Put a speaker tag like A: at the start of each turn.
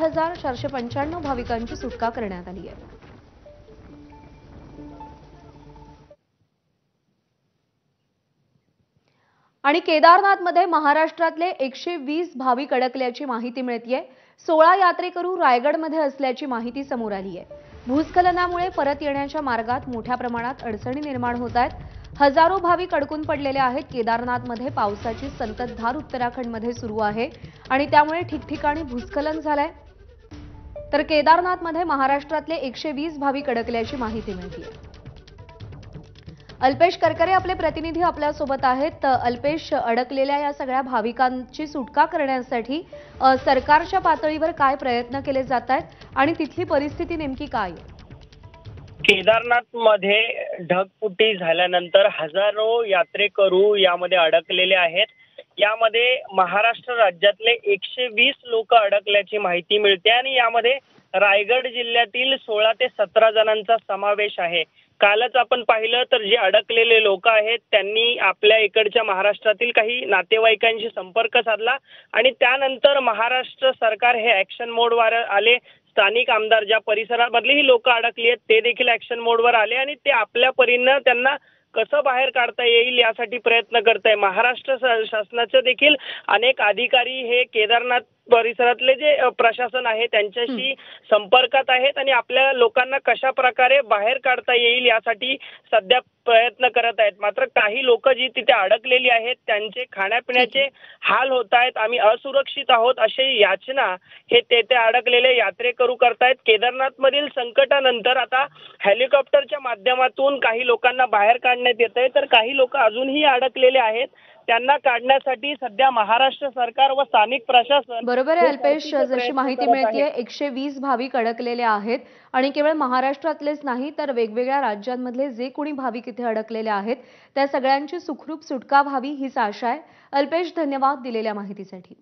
A: 8,495 भाविकांची सुटका करण्यात आली आहे। आणि केदारनाथमध्ये महाराष्ट्रातले 120 भाविक अडकल्याची माहिती मिळतेय। 16 यात्रेकरू रायगडमध्ये असल्याची माहिती समोर आली आहे। भूस्खलनामुळे परत येण्याच्या मार्गात मोठ्या प्रमाणात अडचणी निर्माण होत आहेत। हजारो भाविक अडकून पडलेले आहेत। केदारनाथमध्ये पावसाची संततधार उत्तराखंडमध्ये सुरू आहे आणि त्यामुळे ठिकठिकाणी भूस्खलन झालंय। तर केदारनाथमध्ये महाराष्ट्रातले 120 भाविक अडकल्याची माहिती मिळतेय। अल्पेश करकरे आपले प्रतिनिधी आपल्या सोबत आहेत। अल्पेश, अडकलेल्या या सगळ्या भाविकांची सुटका करण्यासाठी सरकारच्या पातळीवर काय प्रयत्न केले जात आहेत आणि तिथली परिस्थिती नेमकी काय आहे?
B: केदारनाथ मध्ये ढगफुटी झाल्यानंतर हजारो यात्रेकरू यामध्ये अडकलेले आहेत। यामध्ये महाराष्ट्र राज्यातले 120 लोक अडकल्याची माहिती मिळते आणि यामध्ये रायगड जिल्ह्यातील 16 ते 17 जणांचा समावेश आहे। कालच आपण पाहिलं तर जे अडकलेले लोक आहेत त्यांनी आपल्या इकडच्या महाराष्ट्रातील काही नातेवाईकांशी संपर्क साधला आणि त्यानंतर महाराष्ट्र सरकार हे ऍक्शन मोडवर आले। स्थानिक आमदार ज्या परिसरामधली ही लोक अडकली आहेत ते देखील ऍक्शन मोडवर आले आणि ते आपल्या परीने त्यांना कसं बाहेर काढता येईल यासाठी प्रयत्न करत आहे। महाराष्ट्र शासनाचे देखील अनेक अधिकारी हे केदारनाथ परिसरातले जे प्रशासन आहे त्यांच्याशी संपर्कात आहेत आणि आपल्या लोकांना कशा प्रकारे बाहेर काढता येईल यासाठी सध्या प्रयत्न करत आहेत। मात्र काही लोक जी तिथे अडकलेली आहेत त्यांचे खाण्यापिण्याचे हाल होत आहेत। आम्ही असुरक्षित आहोत अशी याचना हे तेथे अडकलेले यात्रेकरू करतायत। केदारनाथ मधील संकटानंतर आता हेलिकॉप्टरच्या माध्यमातून काही लोकांना बाहेर काढण्यात येत आहे, तर काही लोक अजूनही अडकलेले आहेत। त्यांना काढण्यासाठी सध्या महाराष्ट्र सरकार व स्थानिक प्रशासन
A: बरोबर आहे अल्पेश, जशी माहिती मिळतेय 120 भाविक अडकलेले आहेत आणि केवळ महाराष्ट्रातलेच नाही तर वेगवेगळ्या राज्यांमधले जे कोणी भाविक इथे अडकलेले आहेत त्या सगळ्यांची सुखरूप सुटका व्हावी हीच आशा आहे। अल्पेश, धन्यवाद दिलेल्या माहितीसाठी।